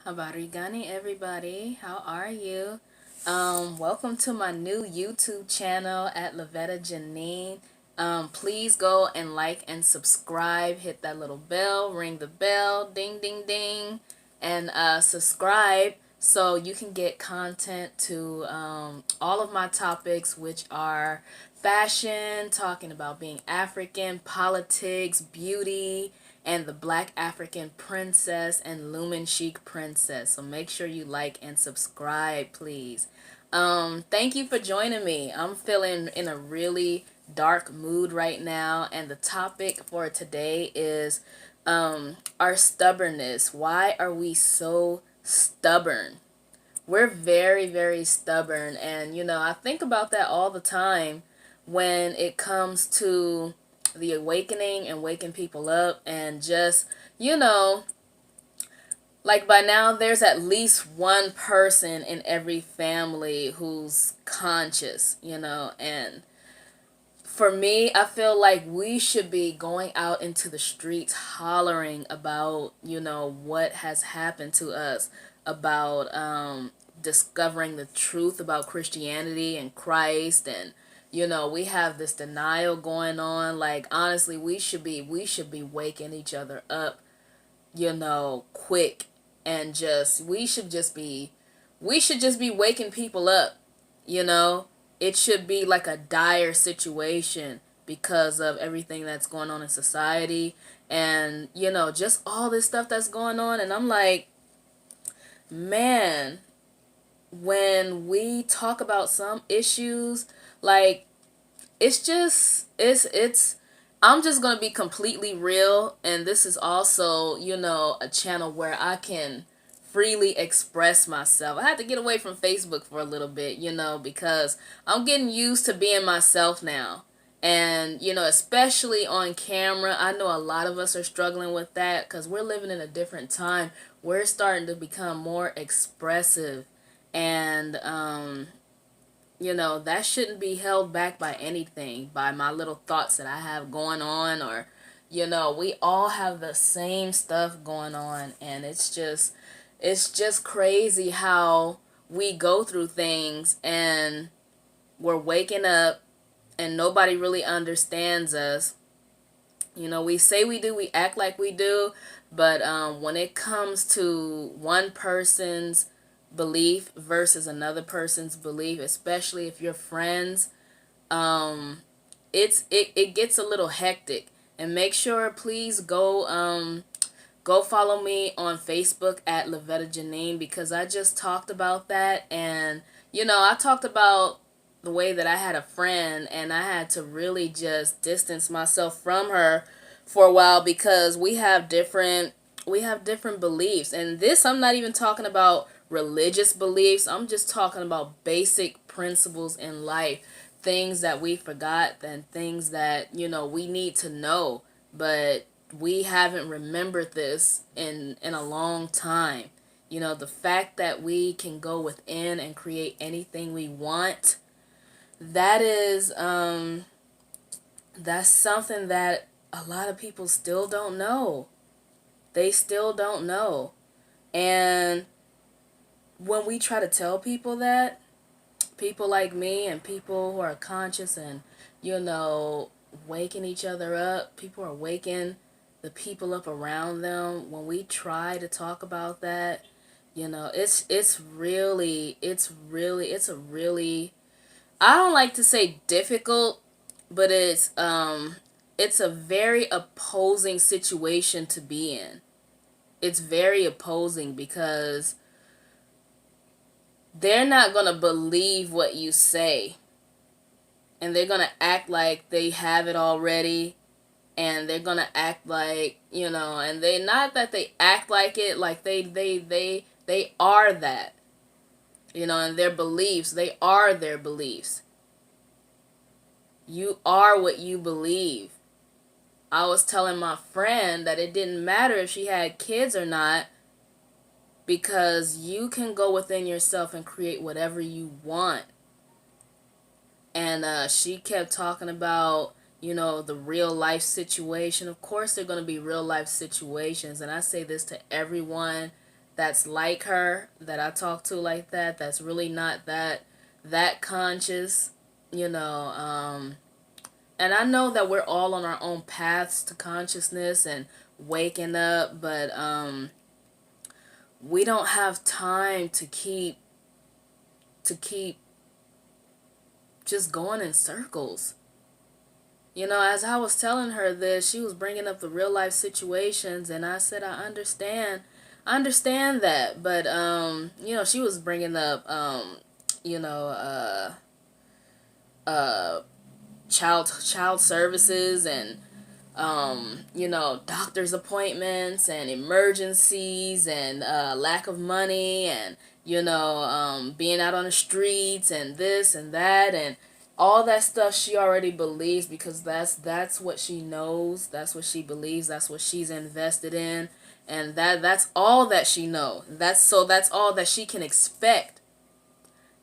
Habarigani, everybody. How are you? Welcome to my new YouTube channel at Lavetta Janine. Please go and like and subscribe. Hit that little bell, ring the bell, ding, ding, ding, and subscribe so you can get content to all of my topics, which are fashion, talking about being African, politics, beauty, and the Black African Princess and Lumen Chic Princess. So make sure you like and subscribe, please. Thank you for joining me. I'm feeling in a really dark mood right now, and the topic for today is our stubbornness. Why are we so stubborn? We're very, very stubborn, and I think about that all the time when it comes to the awakening and waking people up, and just, like by now there's at least one person in every family who's conscious, and for me, I feel like we should be going out into the streets hollering about, what has happened to us, about discovering the truth about Christianity and Christ, and we have this denial going on. Like, honestly, we should be waking each other up, quick, and just we should just be waking people up, you know. It should be like a dire situation because of everything that's going on in society, and just all this stuff that's going on. And I'm like, man, when we talk about some issues, like, it's I'm just going to be completely real, and this is also, a channel where I can freely express myself. I had to get away from Facebook for a little bit, because I'm getting used to being myself now. And, especially on camera, I know a lot of us are struggling with that because we're living in a different time. We're starting to become more expressive, and that shouldn't be held back by anything, by my little thoughts that I have going on, or, we all have the same stuff going on, and it's just crazy how we go through things and we're waking up and nobody really understands us. We say we do, we act like we do, but when it comes to one person's belief versus another person's belief, especially if you're friends, um, it gets a little hectic. And make sure, please go follow me on Facebook at Lavetta Janine, because I just talked about that, and I talked about the way that I had a friend and I had to really just distance myself from her for a while because we have different beliefs. And this, I'm not even talking about religious beliefs. I'm just talking about basic principles in life, things that we forgot and things that, we need to know, but we haven't remembered this in a long time. The fact that we can go within and create anything we want, that is that's something that a lot of people still don't know. They still don't know. And when we try to tell people that, people like me and people who are conscious and, you know, waking each other up, people are waking the people up around them. When we try to talk about that, it's a really I don't like to say difficult, but it's a very opposing situation to be in. It's very opposing because they're not going to believe what you say, and they're going to act like they have it already, and they're going to act like, and they, not that they act like it, like they are that, and their beliefs, they are their beliefs. You are what you believe. I was telling my friend that it didn't matter if she had kids or not, because you can go within yourself and create whatever you want. And she kept talking about, the real life situation. Of course, there are going to be real life situations. And I say this to everyone that's like her, that I talk to like that, that's really not that conscious, you know. And I know that we're all on our own paths to consciousness and waking up, but we don't have time to keep just going in circles. You know, as I was telling her this, she was bringing up the real life situations, and I said, I understand that, but you know, she was bringing up, you know, uh, child services and you know, doctor's appointments and emergencies and lack of money and, you know, being out on the streets and this and that and all that stuff she already believes because that's what she knows, that's what she believes, that's what she's invested in, and that's all that she knows. That's all that she can expect.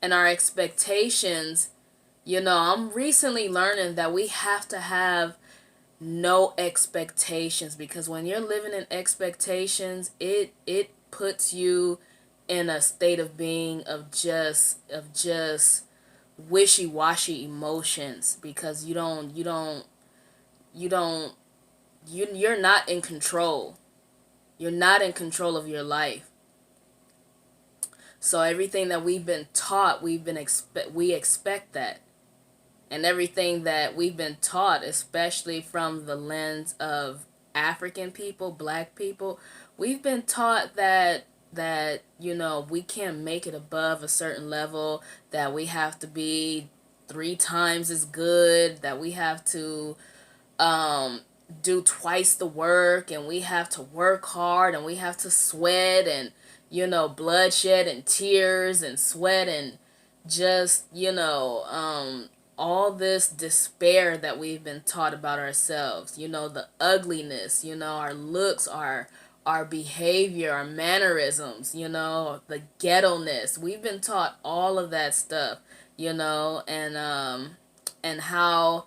And our expectations, you know, I'm recently learning that we have to have no expectations, because when you're living in expectations, it puts you in a state of being of just wishy-washy emotions, because you're not in control. You're not in control of your life. So everything that we've been taught, we expect that. And everything that we've been taught, especially from the lens of African people, black people, we've been taught that you know, we can't make it above a certain level, that we have to be 3 times as good, that we have to um do twice the work, and we have to work hard, and we have to sweat, and, you know, bloodshed and tears and sweat, and just, you know, all this despair that we've been taught about ourselves, you know, the ugliness, you know, our looks, our behavior, our mannerisms, you know, the ghetto-ness. We've been taught all of that stuff, you know, and how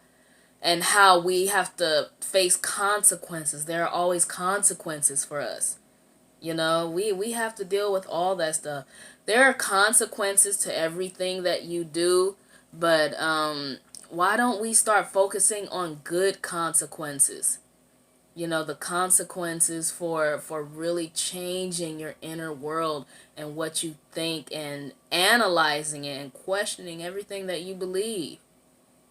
we have to face consequences. There are always consequences for us. You know, we have to deal with all that stuff. There are consequences to everything that you do, but why don't we start focusing on good consequences? You know, the consequences for really changing your inner world and what you think, and analyzing it and questioning everything that you believe,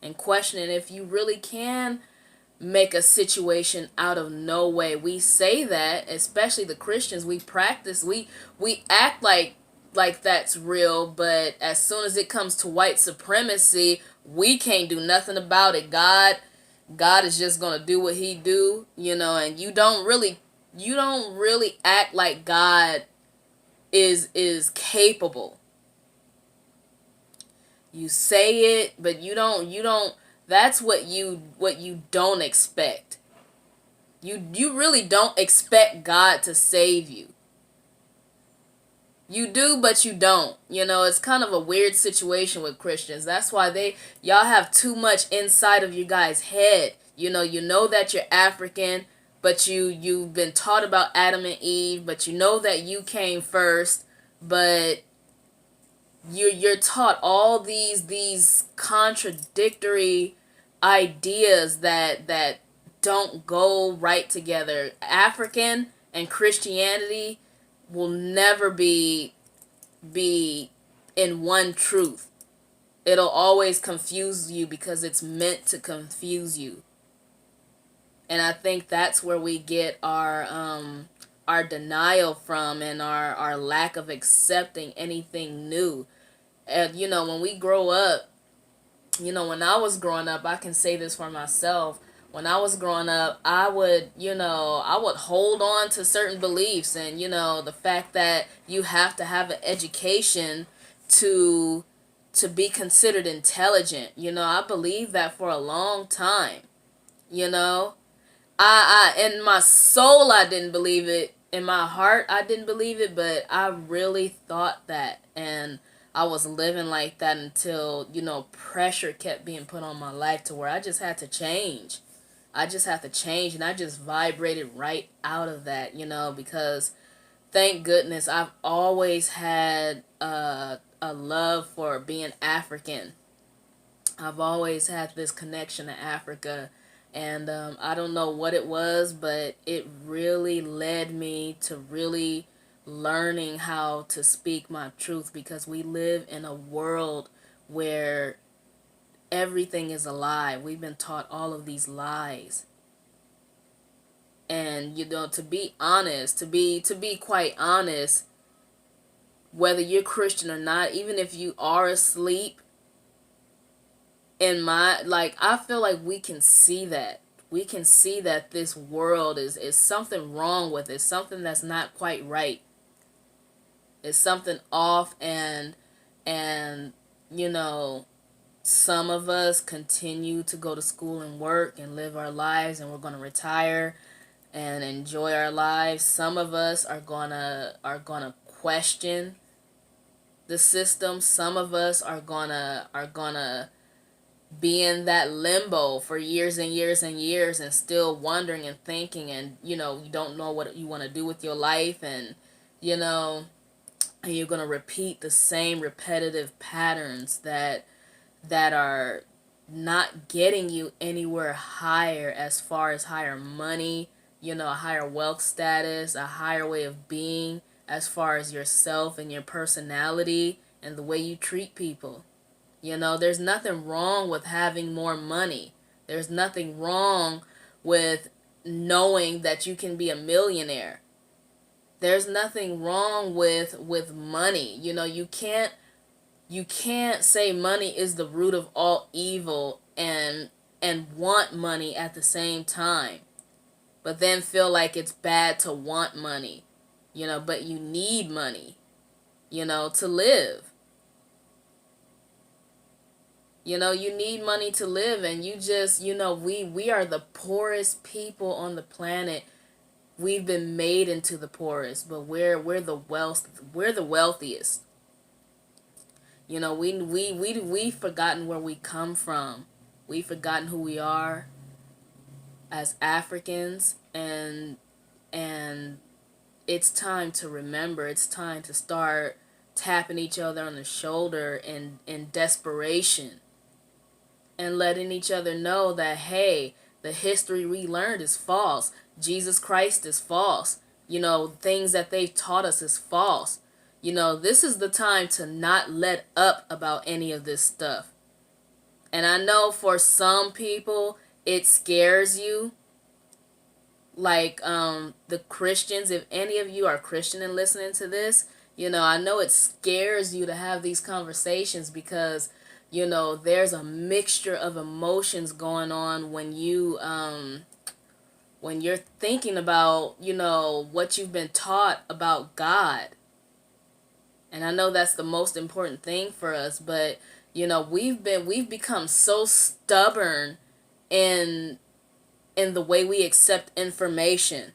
and questioning if you really can make a situation out of no way. We say that, especially the Christians, we practice, we act like that's real, but as soon as it comes to white supremacy, we can't do nothing about it. God is just going to do what he do, you know, and you don't really act like God is capable. You say it, but you don't that's what you don't expect. You really don't expect God to save you. You do, but you don't. You know, it's kind of a weird situation with Christians. That's why y'all have too much inside of you guys' head. You know that you're African, but you've been taught about Adam and Eve, but you know that you came first, but you're taught all these contradictory ideas that don't go right together. African and Christianity will never be in one truth. It'll always confuse you because it's meant to confuse you. And I think that's where we get our denial from, and our lack of accepting anything new. And you know, when we grow up, you know, when I was growing up, I can say this for myself. When I was growing up, I would hold on to certain beliefs, and, you know, the fact that you have to have an education to to be considered intelligent. You know, I believed that for a long time. You know, I in my soul I didn't believe it. In my heart I didn't believe it, but I really thought that, and I was living like that until, you know, pressure kept being put on my life to where I just had to change. I just had to change, and I just vibrated right out of that, you know, because thank goodness I've always had a love for being African. I've always had this connection to Africa, and I don't know what it was, but it really led me to really learning how to speak my truth, because we live in a world where everything is a lie. We've been taught all of these lies. And to be honest, to be quite honest, whether you're Christian or not, even if you are asleep, I feel like we can see that. We can see that this world is something wrong with it. Something that's not quite right. It's something off, and you know, some of us continue to go to school and work and live our lives, and we're going to retire and enjoy our lives. Some of us are gonna question the system. Some of us are gonna be in that limbo for years and years and years, and still wondering and thinking, and you don't know what you want to do with your life, and you know and you're gonna repeat the same repetitive patterns that are not getting you anywhere higher, as far as higher money, a higher wealth status, a higher way of being, as far as yourself and your personality and the way you treat people. There's nothing wrong with having more money. There's nothing wrong with knowing that you can be a millionaire. There's nothing wrong with money. You can't say money is the root of all evil and want money at the same time, but then feel like it's bad to want money. But you need money, to live. You need money to live, and you just, we are the poorest people on the planet. We've been made into the poorest, but we're the wealthiest. We've forgotten where we come from. We've forgotten who we are as Africans, and it's time to remember. It's time to start tapping each other on the shoulder in desperation, and letting each other know that, hey, the history we learned is false. Jesus Christ is false. Things that they've taught us is false. This is the time to not let up about any of this stuff. And I know for some people it scares you. Like the Christians, if any of you are Christian and listening to this, I know it scares you to have these conversations, because there's a mixture of emotions going on when you're thinking about what you've been taught about God. And I know that's the most important thing for us, but we've become so stubborn in the way we accept information.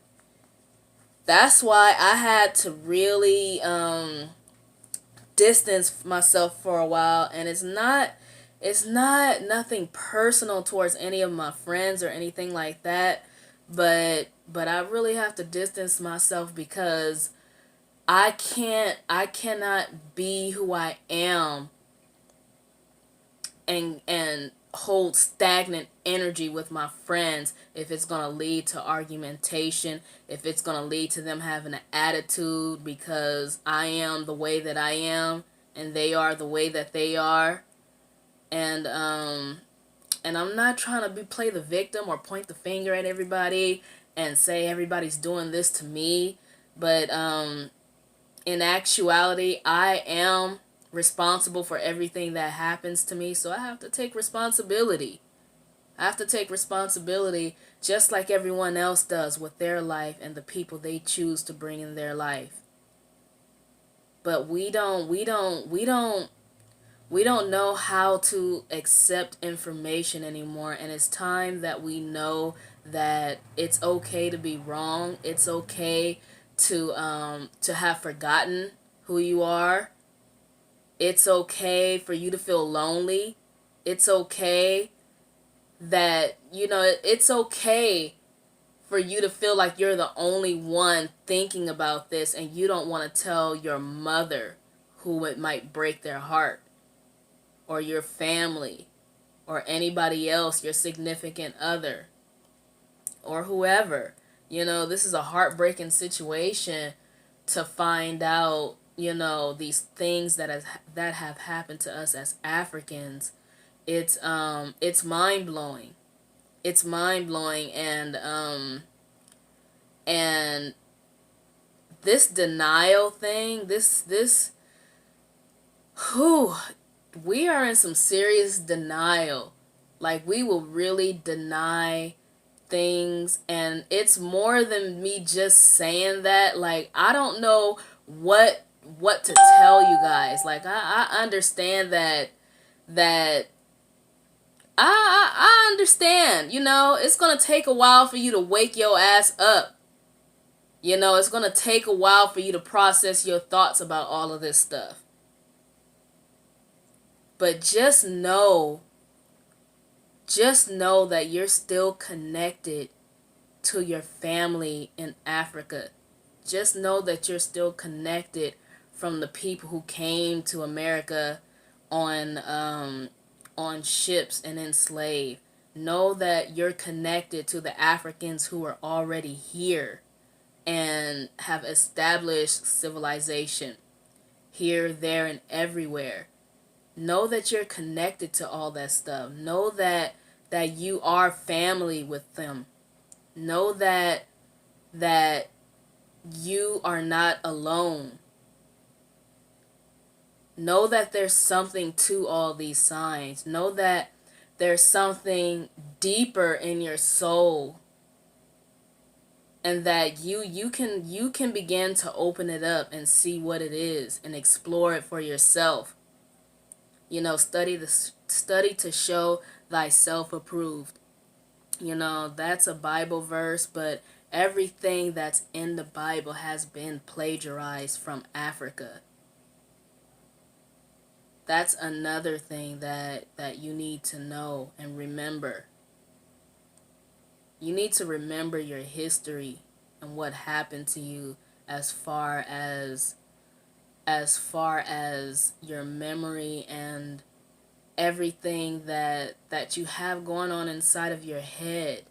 That's why I had to really distance myself for a while, and it's not nothing personal towards any of my friends or anything like that, but I really have to distance myself, because I cannot be who I am and hold stagnant energy with my friends if it's going to lead to argumentation, if it's going to lead to them having an attitude because I am the way that I am and they are the way that they are. And I'm not trying to play the victim or point the finger at everybody and say everybody's doing this to me, but in actuality, I am responsible for everything that happens to me, so I have to take responsibility. I have to take responsibility just like everyone else does with their life and the people they choose to bring in their life. But we don't know how to accept information anymore, and it's time that we know that it's okay to be wrong. It's okay to have forgotten who you are. It's okay for you to feel lonely. It's okay that it's okay for you to feel like you're the only one thinking about this, and you don't want to tell your mother, who it might break their heart, or your family, or anybody else, your significant other, or whoever. This is a heartbreaking situation to find out, these things that have happened to us as Africans. It's mind-blowing. It's mind-blowing, and this denial thing, whew, we are in some serious denial. Like, we will really deny things, and it's more than me just saying that. Like, I don't know what to tell you guys. Like, I understand that I understand, it's gonna take a while for you to wake your ass up. It's gonna take a while for you to process your thoughts about all of this stuff. But just know that you're still connected to your family in Africa. Just know that you're still connected from the people who came to America on ships and enslaved. Know that you're connected to the Africans who are already here and have established civilization here, there, and everywhere. Know that you're connected to all that stuff. Know that you are family with them. Know that you are not alone. Know that there's something to all these signs. Know that there's something deeper in your soul, and that you can begin to open it up and see what it is and explore it for yourself. Study to show thyself approved. That's a Bible verse, but everything that's in the Bible has been plagiarized from Africa. That's another thing that you need to know and remember. You need to remember your history and what happened to you, as far as your memory and everything that you have going on inside of your head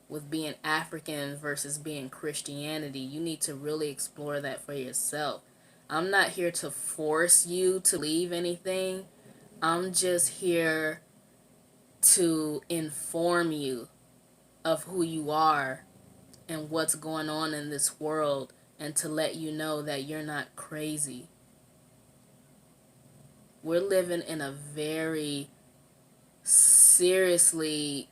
with being African versus being Christianity. You need to really explore that for yourself. I'm not here to force you to believe anything. I'm just here to inform you of who you are and what's going on in this world, and to let you know that you're not crazy. We're living in a very seriously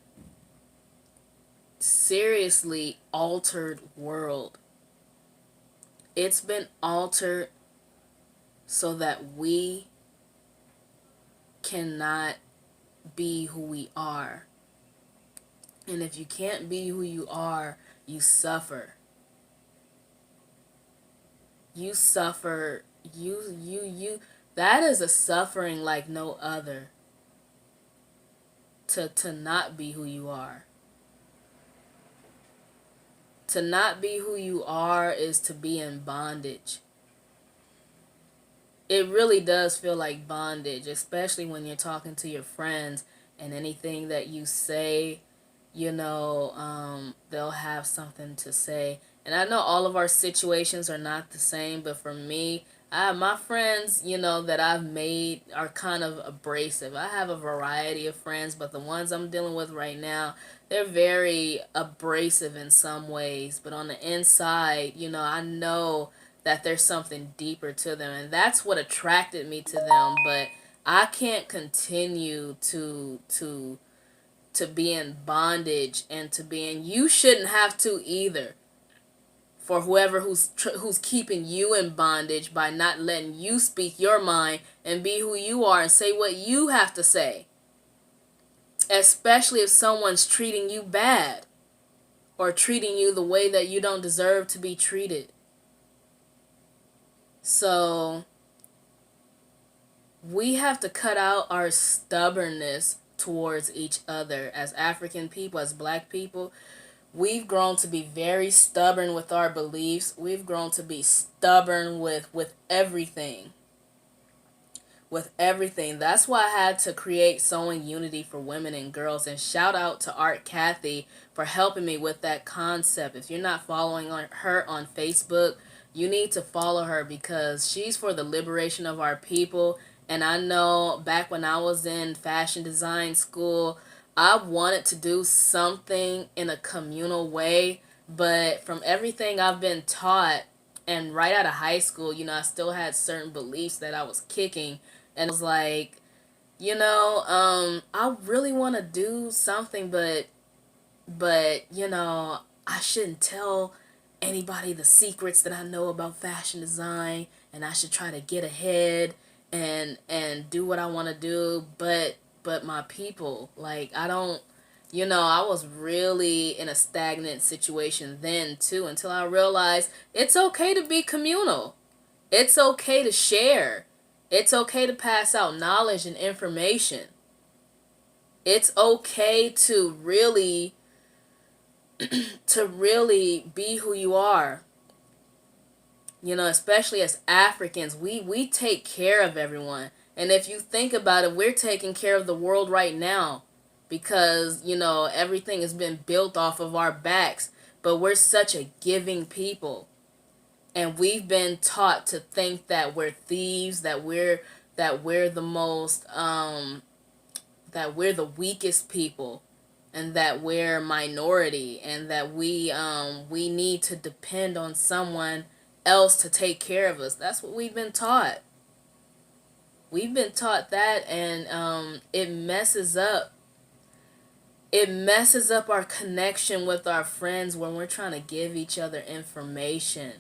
altered world. It's been altered so that we cannot be who we are. And if you can't be who you are, you suffer. You suffer. That is a suffering like no other. To not be who you are. To not be who you are is to be in bondage. It really does feel like bondage, especially when you're talking to your friends, and anything that you say, they'll have something to say. And I know all of our situations are not the same, but for me, my friends, that I've made are kind of abrasive. I have a variety of friends, but the ones I'm dealing with right now, they're very abrasive in some ways. But on the inside, I know that there's something deeper to them, and that's what attracted me to them. But I can't continue to be in bondage, and you shouldn't have to either, for whoever who's keeping you in bondage by not letting you speak your mind and be who you are and say what you have to say, especially if someone's treating you bad or treating you the way that you don't deserve to be treated. So we have to cut out our stubbornness towards each other as African people, as black people. we've grown to be very stubborn with our beliefs. We've grown to be stubborn with everything. With everything. That's why I had to create Sewing Unity for Women and Girls. And shout out to Art Kathy for helping me with that concept. If you're not following her on Facebook, you need to follow her because she's for the liberation of our people. And I know back when I was in fashion design school, I wanted to do something in a communal way. But from everything I've been taught, and right out of high school, I still had certain beliefs that I was kicking, and I was like, I really want to do something, but I shouldn't tell anybody the secrets that I know about fashion design, and I should try to get ahead and do what I want to do, but my people, like, I don't, I was really in a stagnant situation then too, until I realized it's okay to be communal. It's okay to share. It's okay to pass out knowledge and information. It's okay to really be who you are. Especially as Africans, we take care of everyone. And if you think about it, we're taking care of the world right now because, everything has been built off of our backs, but we're such a giving people. And we've been taught to think that we're thieves, that we're the most that we're the weakest people, and that we're minority, and that we need to depend on someone else to take care of us. That's what we've been taught. We've been taught that, and it messes up our connection with our friends when we're trying to give each other information.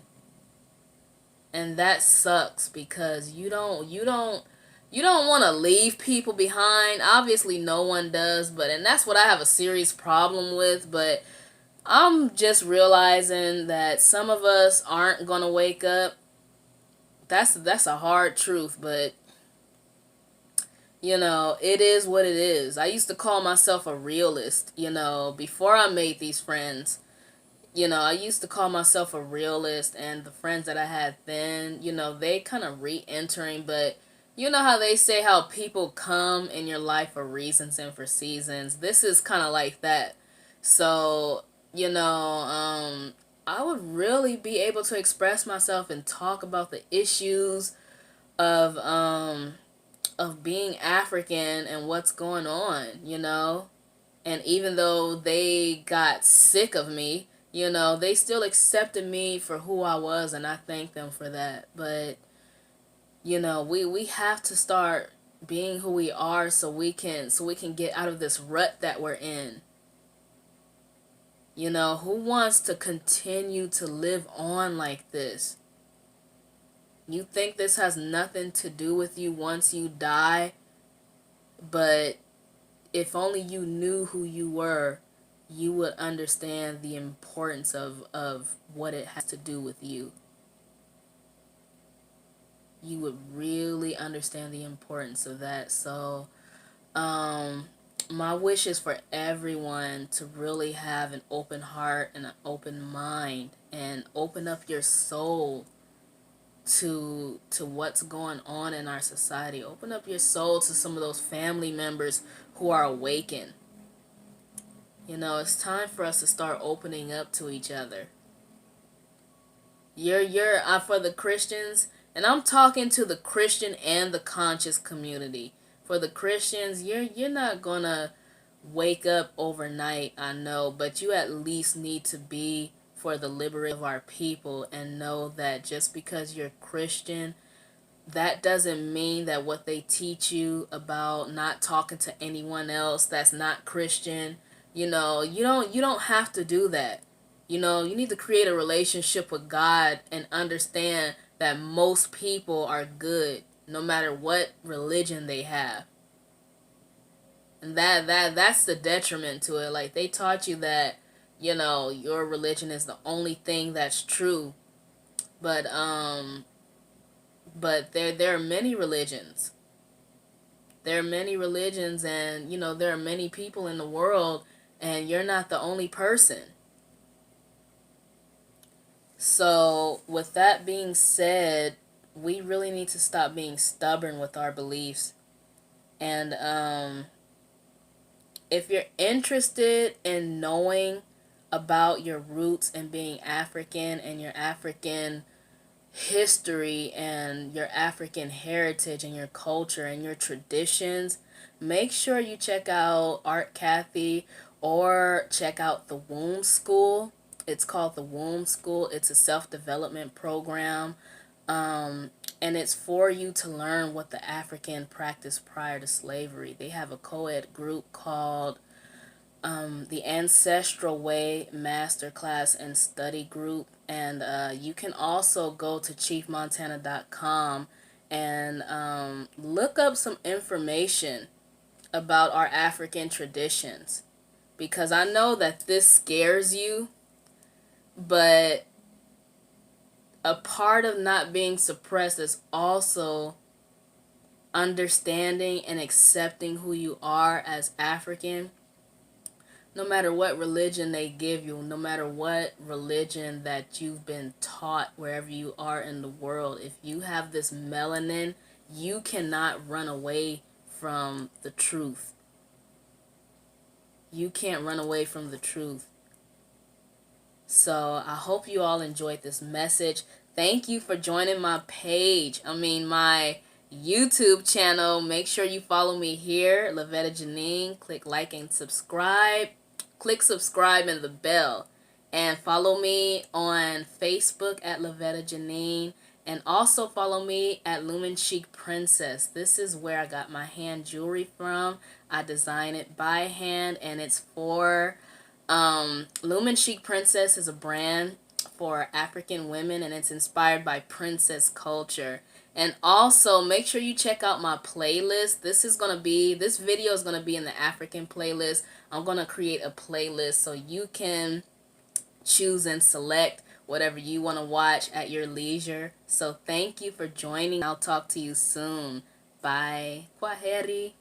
And that sucks because you don't want to leave people behind. Obviously no one does, and that's what I have a serious problem with. But I'm just realizing that some of us aren't going to wake up. That's a hard truth, but it is what it is. I used to call myself a realist, before I made these friends. I used to call myself a realist, and the friends that I had then, they kind of re-entering, but you know how they say how people come in your life for reasons and for seasons. This is kind of like that. So, I would really be able to express myself and talk about the issues of being African and what's going on. And even though they got sick of me, they still accepted me for who I was, and I thank them for that. But, we have to start being who we are so we can get out of this rut that we're in. Who wants to continue to live on like this? You think this has nothing to do with you once you die, but if only you knew who you were, you would understand the importance of what it has to do with you. You would really understand the importance of that. So, my wish is for everyone to really have an open heart and an open mind and open up your soul to what's going on in our society. Open up your soul to some of those family members who are awakened. It's time for us to start opening up to each other. You're for the Christians, and I'm talking to the Christian and the conscious community. For the Christians, you're not gonna wake up overnight, I know, but you at least need to be for the liberation of our people and know that just because you're Christian, that doesn't mean that what they teach you about not talking to anyone else that's not Christian, you don't have to do that. You need to create a relationship with God and understand that most people are good no matter what religion they have. And that's the detriment to it. Like, they taught you that, your religion is the only thing that's true. But there are many religions. There are many religions, and there are many people in the world, and you're not the only person. So, with that being said, we really need to stop being stubborn with our beliefs. And if you're interested in knowing about your roots and being African and your African history and your African heritage and your culture and your traditions, make sure you check out Art Kathy or check out the Womb School. It's called the Womb School. It's a self-development program. Um, and it's for you to learn what the African practiced prior to slavery. They have a co-ed group called the Ancestral Way Masterclass and Study Group. And you can also go to chiefmontana.com and look up some information about our African traditions. Because I know that this scares you, but a part of not being suppressed is also understanding and accepting who you are as African. No matter what religion they give you, no matter what religion that you've been taught wherever you are in the world, if you have this melanin, you cannot run away from the truth. You can't run away from the truth. So I hope you all enjoyed this message. Thank you for joining my page. My YouTube channel. Make sure you follow me here, Lavetta Janine. Click like and subscribe. Click subscribe and the bell. And follow me on Facebook at Lavetta Janine. And also follow me at Lumen Chic Princess. This is where I got my hand jewelry from. I design it by hand and it's for Lumen Chic Princess is a brand for African women and it's inspired by princess culture. And also make sure you check out my playlist. This video is gonna be in the African playlist. I'm gonna create a playlist so you can choose and select whatever you want to watch at your leisure. So thank you for joining. I'll talk to you soon. Bye. Kwaheri.